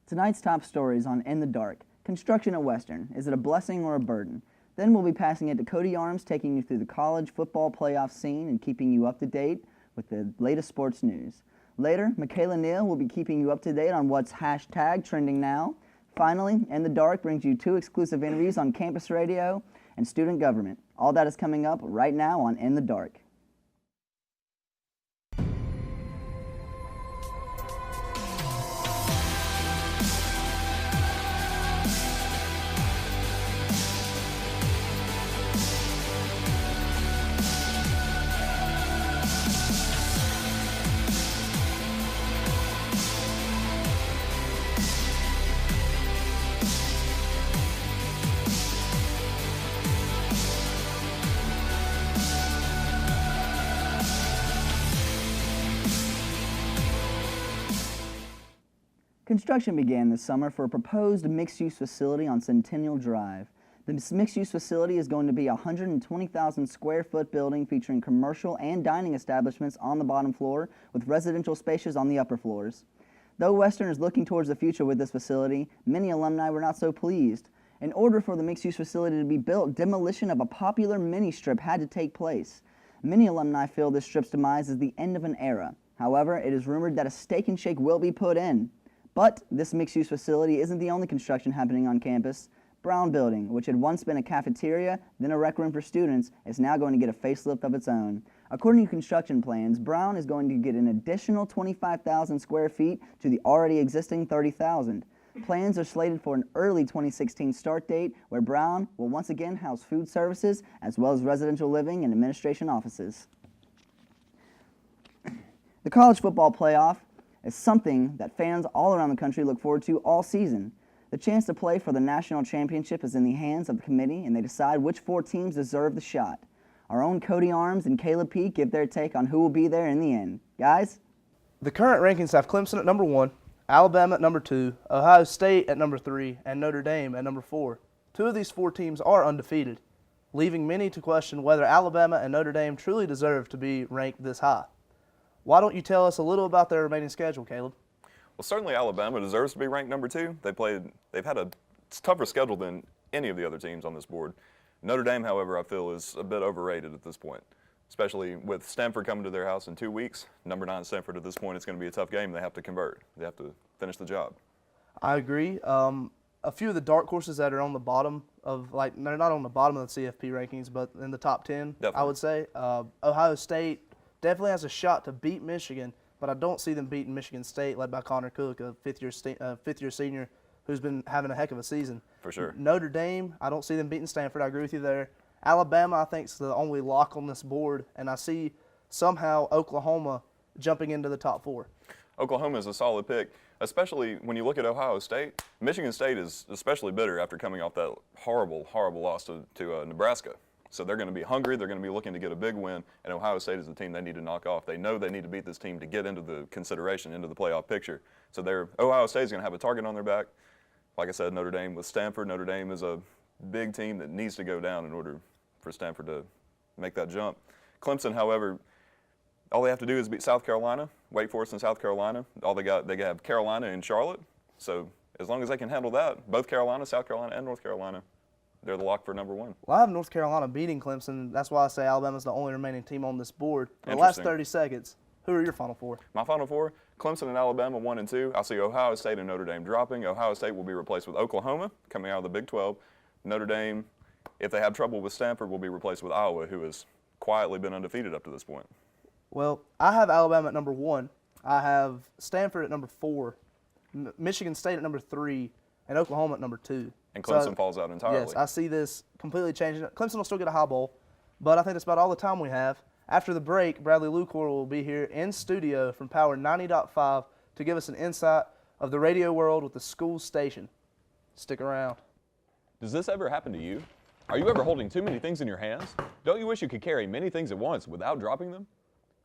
Tonight's top story is on In the Dark. Construction at Western. Is it a blessing or a burden? Then we'll be passing it to Cody Arms, taking you through the college football playoff scene and keeping you up to date with the latest sports news. Later, Michaela Neal will be keeping you up to date on what's hashtag trending now. Finally, In the Dark brings you 2 exclusive interviews on campus radio and student government. All that is coming up right now on In the Dark. Construction began this summer for a proposed mixed-use facility on Centennial Drive. This mixed-use facility is going to be a 120,000 square foot building featuring commercial and dining establishments on the bottom floor with residential spaces on the upper floors. Though Western is looking towards the future with this facility, many alumni were not so pleased. In order for the mixed-use facility to be built, demolition of a popular mini-strip had to take place. Many alumni feel this strip's demise is the end of an era. However, it is rumored that a Steak and Shake will be put in. But this mixed-use facility isn't the only construction happening on campus. Brown Building, which had once been a cafeteria, then a rec room for students, is now going to get a facelift of its own. According to construction plans, Brown is going to get an additional 25,000 square feet to the already existing 30,000. Plans are slated for an early 2016 start date where Brown will once again house food services as well as residential living and administration offices. The college football playoff is something that fans all around the country look forward to all season. The chance to play for the national championship is in the hands of the committee, and they decide which 4 teams deserve the shot. Our own Cody Arms and Caleb Peake give their take on who will be there in the end. Guys? The current rankings have Clemson at number 1, Alabama at number 2, Ohio State at number 3, and Notre Dame at number 4. 2 of these 4 teams are undefeated, leaving many to question whether Alabama and Notre Dame truly deserve to be ranked this high. Why don't you tell us a little about their remaining schedule, Caleb? Well, certainly Alabama deserves to be ranked number 2. They've had a tougher schedule than any of the other teams on this board. Notre Dame, however, I feel is a bit overrated at this point, especially with Stanford coming to their house in 2 weeks. Number 9 Stanford at this point, it's going to be a tough game. They have to convert. They have to finish the job. I agree. A few of the dark horses that are on the bottom of, they're not on the bottom of the CFP rankings, but in the top 10, definitely. I would say. Ohio State definitely has a shot to beat Michigan, but I don't see them beating Michigan State, led by Connor Cook, a fifth-year senior who's been having a heck of a season. For sure. Notre Dame, I don't see them beating Stanford. I agree with you there. Alabama, I think, is the only lock on this board, and I see somehow Oklahoma jumping into the top 4. Oklahoma is a solid pick, especially when you look at Ohio State. Michigan State is especially bitter after coming off that horrible, horrible loss to Nebraska. So they're going to be hungry. They're going to be looking to get a big win, and Ohio State is the team they need to knock off. They know they need to beat this team to get into the consideration, into the playoff picture. So Ohio State is going to have a target on their back. Like I said, Notre Dame with Stanford. Notre Dame is a big team that needs to go down in order for Stanford to make that jump. Clemson, however, all they have to do is beat South Carolina, Wake Forest and South Carolina. They have Carolina and Charlotte. So as long as they can handle that, both Carolina, South Carolina, and North Carolina, they're the lock for number 1. Well, I have North Carolina beating Clemson. That's why I say Alabama's the only remaining team on this board. In the last 30 seconds, who are your Final 4? My Final 4, Clemson and Alabama 1 and 2. I see Ohio State and Notre Dame dropping. Ohio State will be replaced with Oklahoma coming out of the Big 12. Notre Dame, if they have trouble with Stanford, will be replaced with Iowa, who has quietly been undefeated up to this point. Well, I have Alabama at number 1. I have Stanford at number 4, Michigan State at number 3, and Oklahoma at number 2. And Clemson falls out entirely. Yes, I see this completely changing. Clemson will still get a high bowl, but I think that's about all the time we have. After the break, Bradley Lucor will be here in studio from Power 90.5 to give us an insight of the radio world with the school station. Stick around. Does this ever happen to you? Are you ever holding too many things in your hands? Don't you wish you could carry many things at once without dropping them?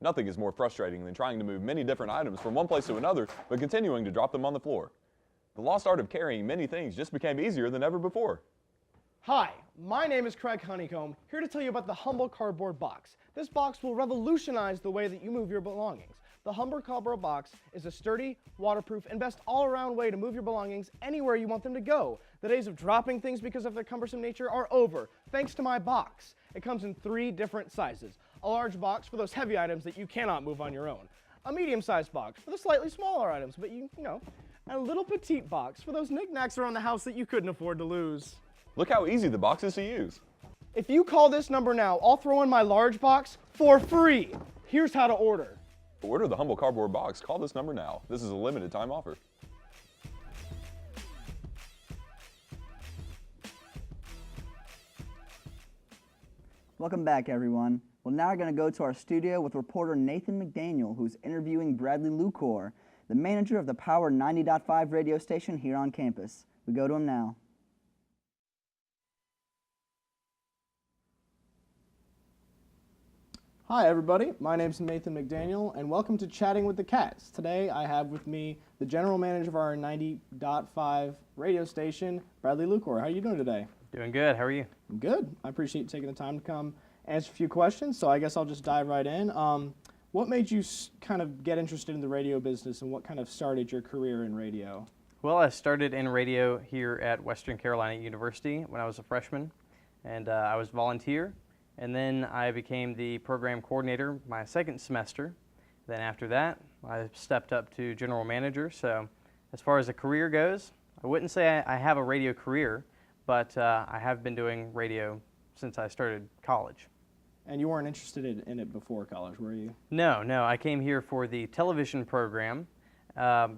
Nothing is more frustrating than trying to move many different items from one place to another, but continuing to drop them on the floor. The lost art of carrying many things just became easier than ever before. Hi, my name is Craig Honeycomb, here to tell you about the Humble Cardboard Box. This box will revolutionize the way that you move your belongings. The Humber Cobra box is a sturdy, waterproof, and best all-around way to move your belongings anywhere you want them to go. The days of dropping things because of their cumbersome nature are over, thanks to my box. It comes in 3 different sizes. A large box for those heavy items that you cannot move on your own. A medium-sized box for the slightly smaller items, but you know, and a little petite box for those knickknacks around the house that you couldn't afford to lose. Look how easy the box is to use. If you call this number now, I'll throw in my large box for free. Here's how to order. To order the Humble Cardboard Box, call this number now. This is a limited time offer. Welcome back, everyone. Well, now we're going to go to our studio with reporter Nathan McDaniel, who's interviewing Bradley Lucor, the manager of the Power 90.5 radio station here on campus. We go to him now. Hi everybody, my name is Nathan McDaniel and welcome to Chatting with the Cats. Today I have with me the general manager of our 90.5 radio station, Bradley Lucor. How are you doing today? Doing good, how are you? I'm good. I appreciate you taking the time to come answer a few questions, so I guess I'll just dive right in. What made you kind of get interested in the radio business and what kind of started your career in radio? Well, I started in radio here at Western Carolina University when I was a freshman, and I was volunteer. And then I became the program coordinator my second semester. Then after that, I stepped up to general manager. So as far as a career goes, I wouldn't say I have a radio career, but I have been doing radio since I started college. And you weren't interested in it before college, were you? No, I came here for the television program,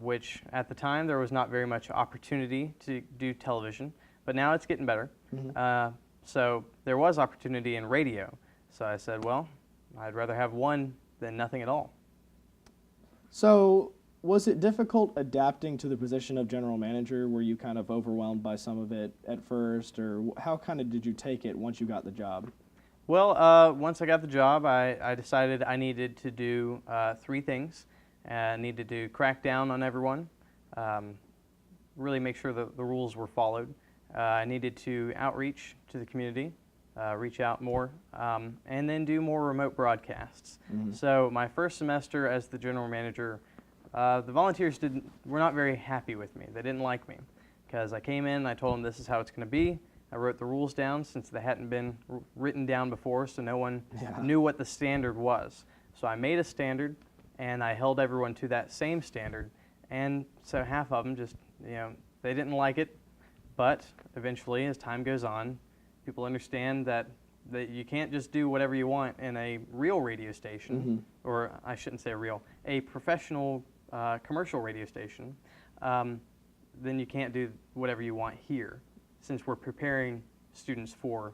which at the time there was not very much opportunity to do television, but now it's getting better. Mm-hmm. So there was opportunity in radio. So I said, well, I'd rather have one than nothing at all. So was it difficult adapting to the position of general manager? Were you kind of overwhelmed by some of it at first, or how kind of did you take it once you got the job? Well, once I got the job, I decided I needed to do 3 things. I needed to crack down on everyone, really make sure that the rules were followed. I needed to outreach to the community, reach out more, and then do more remote broadcasts. Mm-hmm. So my first semester as the general manager, the volunteers were not very happy with me. They didn't like me because I came in, I told them this is how it's going to be. I wrote the rules down since they hadn't been written down before, so no one knew what the standard was. So I made a standard, and I held everyone to that same standard. And so half of them just, they didn't like it. But eventually, as time goes on, people understand that you can't just do whatever you want in a real radio station, mm-hmm. or I shouldn't say a professional commercial radio station. Then you can't do whatever you want here, since we're preparing students for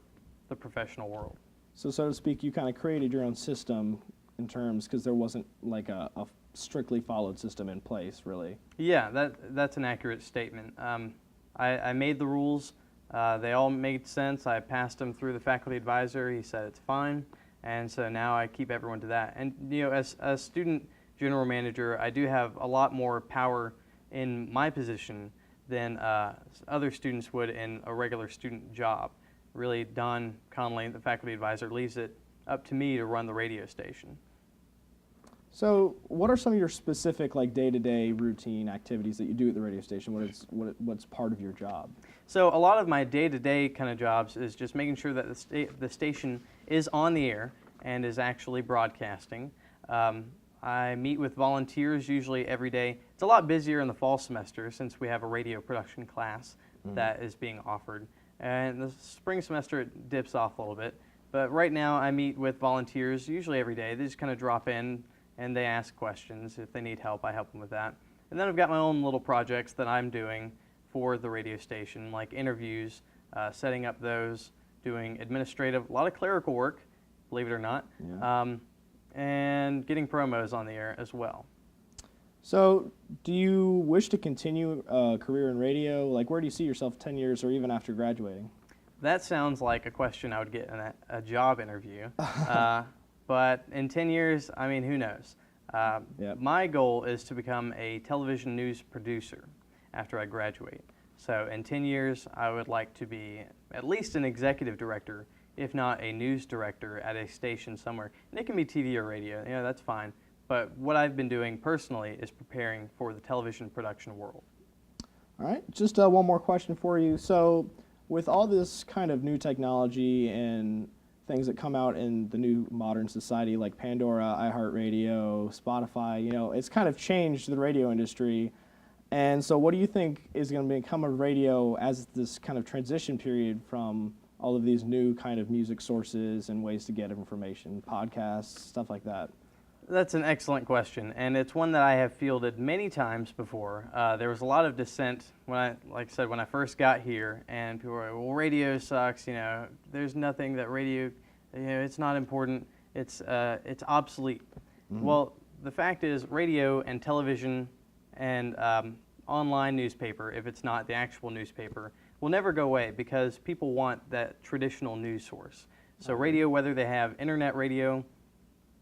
the professional world. So to speak, you kind of created your own system in terms, because there wasn't like a strictly followed system in place, really. Yeah, that's an accurate statement. I made the rules. They all made sense. I passed them through the faculty advisor. He said it's fine. And so now I keep everyone to that. And as a student general manager, I do have a lot more power in my position than other students would in a regular student job. Really, Don Conley, the faculty advisor, leaves it up to me to run the radio station. So what are some of your specific day-to-day routine activities that you do at the radio station? What's part of your job? So a lot of my day-to-day kind of jobs is just making sure that the station is on the air and is actually broadcasting. I meet with volunteers usually every day. It's a lot busier in the fall semester since we have a radio production class that is being offered. And the spring semester it dips off a little bit. But right now I meet with volunteers usually every day. They just kind of drop in and they ask questions. If they need help, I help them with that. And then I've got my own little projects that I'm doing for the radio station, like interviews, setting up those, doing administrative, a lot of clerical work, believe it or not, and getting promos on the air as well. So do you wish to continue a career in radio? Where do you see yourself 10 years or even after graduating? That sounds like a question I would get in a job interview. But in 10 years, I mean, who knows? My goal is to become a television news producer after I graduate. So in 10 years, I would like to be at least an executive director, if not a news director at a station somewhere. And it can be TV or radio, that's fine. But what I've been doing personally is preparing for the television production world. All right, just one more question for you. So with all this kind of new technology and things that come out in the new modern society like Pandora, iHeartRadio, Spotify, you know, it's kind of changed the radio industry. And so what do you think is going to become of radio as this kind of transition period from all of these new kind of music sources and ways to get information, podcasts, stuff like that? That's an excellent question, and it's one that I have fielded many times before. There was a lot of dissent like I said, when I first got here, and people were like, well, radio sucks, you know, there's nothing that radio, you know, it's not important, it's obsolete. Mm-hmm. Well, the fact is, radio and television and online newspaper, if it's not the actual newspaper, will never go away because people want that traditional news source. So radio, whether they have internet radio,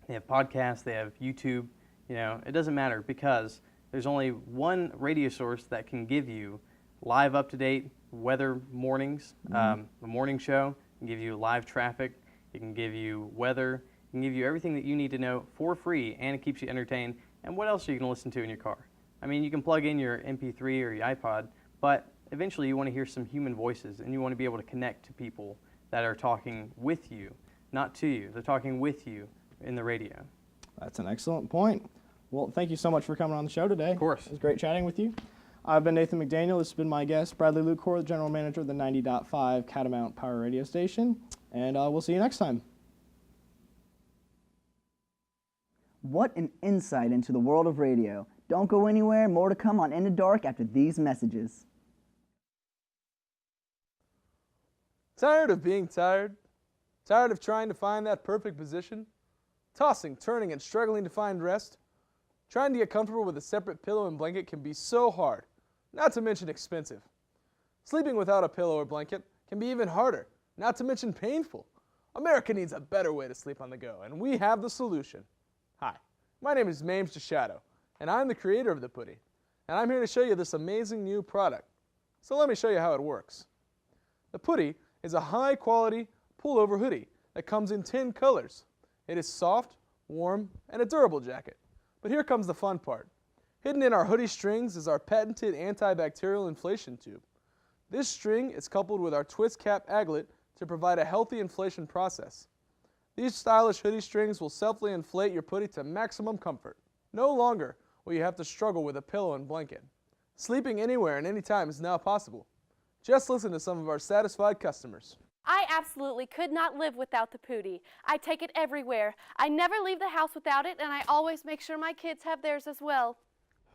they have podcasts, they have YouTube, you know, it doesn't matter because there's only one radio source that can give you live up-to-date weather mornings, the morning show, can give you live traffic, it can give you weather, it can give you everything that you need to know for free, and it keeps you entertained. And what else are you going to listen to in your car? I mean, you can plug in your MP3 or your iPod, but eventually you want to hear some human voices, and you want to be able to connect to people that are talking with you, not to you. They're talking with you in the radio. That's an excellent point. Well, thank you so much for coming on the show today. Of course. It was great chatting with you. I've been Nathan McDaniel. This has been my guest, Bradley Lucor, the General Manager of the 90.5 Catamount Power Radio Station, and we'll see you next time. What an insight into the world of radio. Don't go anywhere. More to come on In the Dark after these messages. Tired of being tired? Tired of trying to find that perfect position? Tossing, turning, and struggling to find rest? Trying to get comfortable with a separate pillow and blanket can be so hard, not to mention expensive. Sleeping without a pillow or blanket can be even harder, not to mention painful. America needs a better way to sleep on the go, and we have the solution. Hi, my name is Mames DeShadow, and I'm the creator of the Putty, and I'm here to show you this amazing new product. So let me show you how it works. The Putty is a high-quality pullover hoodie that comes in 10 colors. It is soft, warm, and a durable jacket. But here comes the fun part. Hidden in our hoodie strings is our patented antibacterial inflation tube. This string is coupled with our twist cap aglet to provide a healthy inflation process. These stylish hoodie strings will selfly inflate your putty to maximum comfort. No longer will you have to struggle with a pillow and blanket. Sleeping anywhere and anytime is now possible. Just listen to some of our satisfied customers. I absolutely could not live without the Pootie. I take it everywhere. I never leave the house without it, and I always make sure my kids have theirs as well.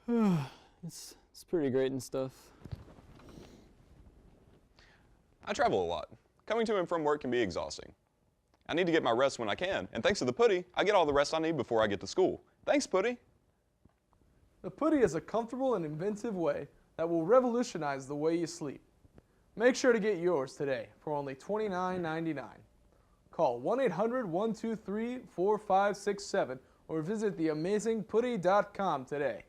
It's pretty great and stuff. I travel a lot. Coming to and from work can be exhausting. I need to get my rest when I can, and thanks to the Putty, I get all the rest I need before I get to school. Thanks, Putty. The Putty is a comfortable and inventive way that will revolutionize the way you sleep. Make sure to get yours today for only $29.99. Call 1-800-123-4567 or visit theamazingputty.com today.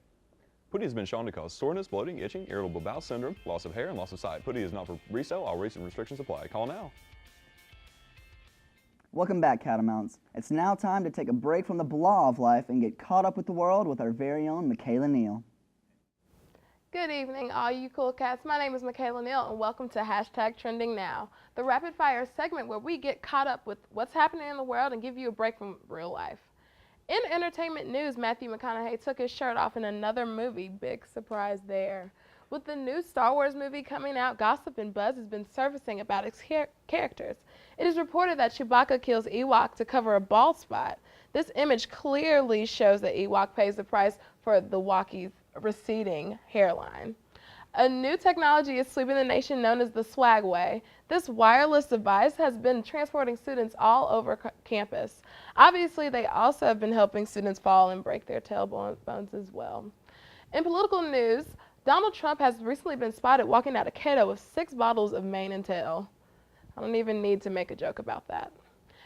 Putty has been shown to cause soreness, bloating, itching, irritable bowel syndrome, loss of hair, and loss of sight. Putty is not for resale. All rates and restrictions apply. Call now. Welcome back, Catamounts. It's now time to take a break from the blah of life and get caught up with the world with our very own Michaela Neal. Good evening, all you cool cats. My name is Michaela Neal, and welcome to #TrendingNow, the rapid fire segment where we get caught up with what's happening in the world and give you a break from real life. In entertainment news, Matthew McConaughey took his shirt off in another movie. Big surprise there. With the new Star Wars movie coming out, gossip and buzz has been surfacing about its characters. It is reported that Chewbacca kills Ewok to cover a bald spot. This image clearly shows that Ewok pays the price for the Wookiee's receding hairline. A new technology is sweeping the nation known as the Swagway. This wireless device has been transporting students all over campus. Obviously, they also have been helping students fall and break their tailbones as well. In political news, Donald Trump has recently been spotted walking out of Cato with 6 bottles of mane and tail. I don't even need to make a joke about that.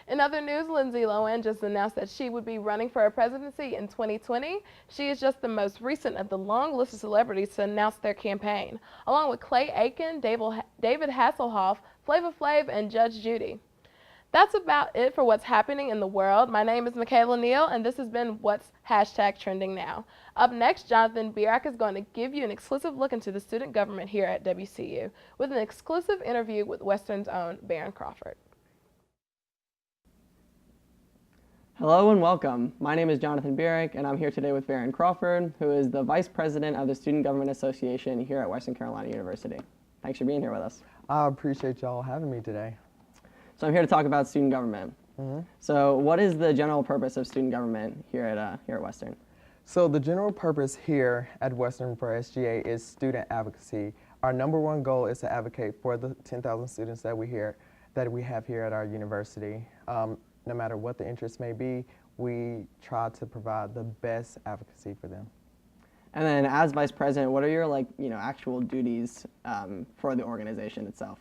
In other news, Lindsay Lohan just announced that she would be running for a presidency in 2020. She is just the most recent of the long list of celebrities to announce their campaign, along with Clay Aiken, David Hasselhoff, Flava Flav, and Judge Judy. That's about it for what's happening in the world. My name is Michaela Neal, and this has been What's #Trending Now. Up next, Jonathan Bierak is going to give you an exclusive look into the student government here at WCU with an exclusive interview with Western's own Baron Crawford. Hello and welcome. My name is Jonathan Bierak, and I'm here today with Baron Crawford, who is the Vice President of the Student Government Association here at Western Carolina University. Thanks for being here with us. I appreciate y'all having me today. So I'm here to talk about student government. So what is the general purpose of student government here at Western? So the general purpose here at Western for SGA is student advocacy. Our number one goal is to advocate for the 10,000 students that we have here at our university. No matter what the interest may be, we try to provide the best advocacy for them. And then as Vice President, what are your actual duties for the organization itself?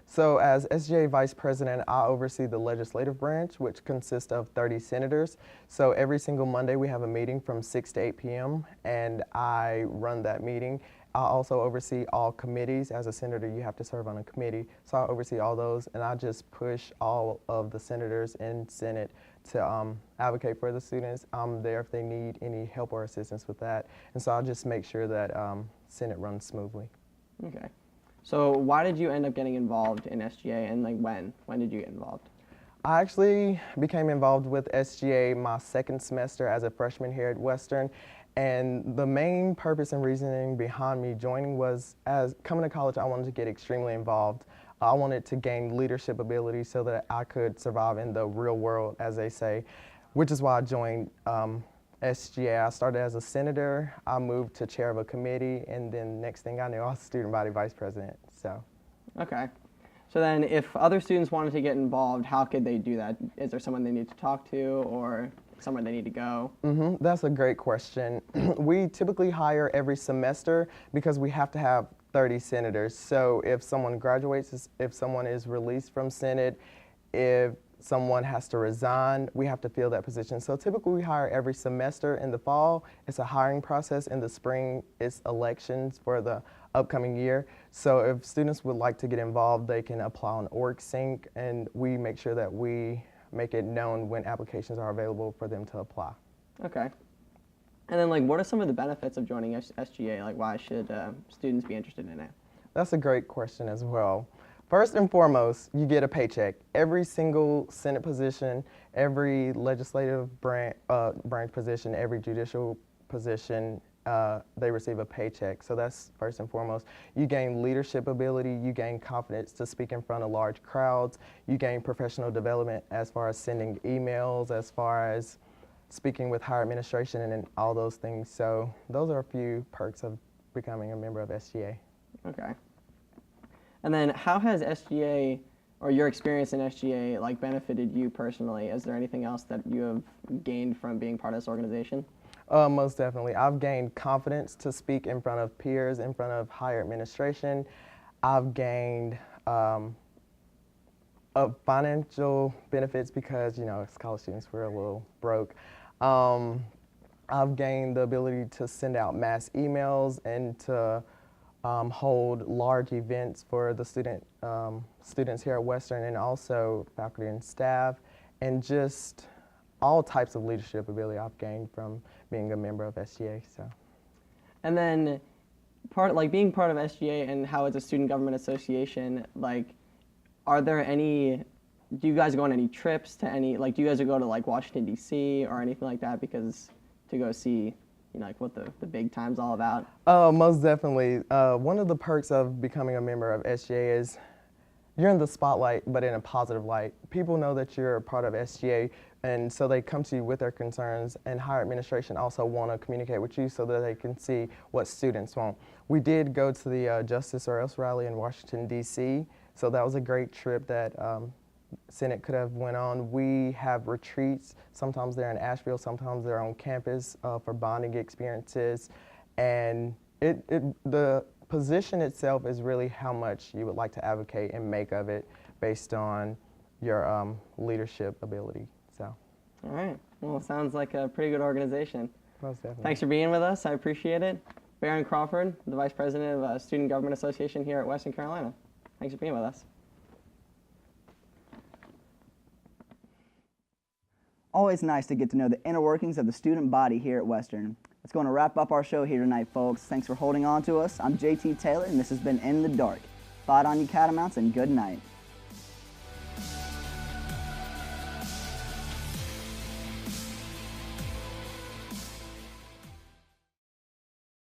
So as SGA Vice President, I oversee the legislative branch, which consists of 30 senators. So every single Monday we have a meeting from 6 to 8 p.m. and I run that meeting. I also oversee all committees. As a senator, you have to serve on a committee. So I oversee all those, and I just push all of the senators in Senate to advocate for the students. I'm there if they need any help or assistance with that. And so I'll just make sure that Senate runs smoothly. Okay. So why did you end up getting involved in SGA, and when did you get involved? I actually became involved with SGA my second semester as a freshman here at Western. And the main purpose and reasoning behind me joining was, as coming to college, I wanted to get extremely involved. I wanted to gain leadership ability so that I could survive in the real world, as they say, which is why I joined SGA. I started as a senator, I moved to chair of a committee, and then next thing I knew, I was student body vice president. So. Okay. So then if other students wanted to get involved, how could they do that? Is there someone they need to talk to or somewhere they need to go? That's a great question. We typically hire every semester because we have to have 30 senators. So if someone graduates, if someone is released from Senate, if someone has to resign, we have to fill that position. So typically we hire every semester. In the fall, it's a hiring process. In the spring, it's elections for the upcoming year. So if students would like to get involved, they can apply on OrgSync, and we make sure that we make it known when applications are available for them to apply. Okay. And then what are some of the benefits of joining SGA? Why should students be interested in it? That's a great question as well. First and foremost, you get a paycheck. Every single Senate position, every legislative branch position, every judicial position, they receive a paycheck. So that's first and foremost. You gain leadership ability, you gain confidence to speak in front of large crowds, you gain professional development as far as sending emails, as far as speaking with higher administration and all those things. So those are a few perks of becoming a member of SGA. Okay. And then how has SGA, or your experience in SGA, benefited you personally? Is there anything else that you have gained from being part of this organization? Most definitely. I've gained confidence to speak in front of peers, in front of higher administration. I've gained financial benefits because, as college students, we're a little broke. I've gained the ability to send out mass emails and to hold large events for the students here at Western, and also faculty and staff, and just all types of leadership ability I've gained from being a member of SGA. So. And then being part of SGA and how it's a student government association, are there any, do you guys go on any trips to any, do you guys go to Washington D.C. or anything like that to go see what the big time's all about? Most definitely. One of the perks of becoming a member of SGA is you're in the spotlight, but in a positive light. People know that you're a part of SGA, and so they come to you with their concerns, and higher administration also want to communicate with you so that they can see what students want. We did go to the Justice or Else rally in Washington, D.C., so that was a great trip that Senate could have went on. We have retreats. Sometimes they're in Asheville, sometimes they're on campus for bonding experiences, and the position itself is really how much you would like to advocate and make of it based on your leadership ability. So. All right. Well, it sounds like a pretty good organization. Most definitely. Thanks for being with us. I appreciate it. Baron Crawford, the Vice President of Student Government Association here at Western Carolina. Thanks for being with us. Always nice to get to know the inner workings of the student body here at Western. That's going to wrap up our show here tonight, folks. Thanks for holding on to us. I'm JT Taylor, and this has been In the Dark. Fight on, you catamounts, and good night.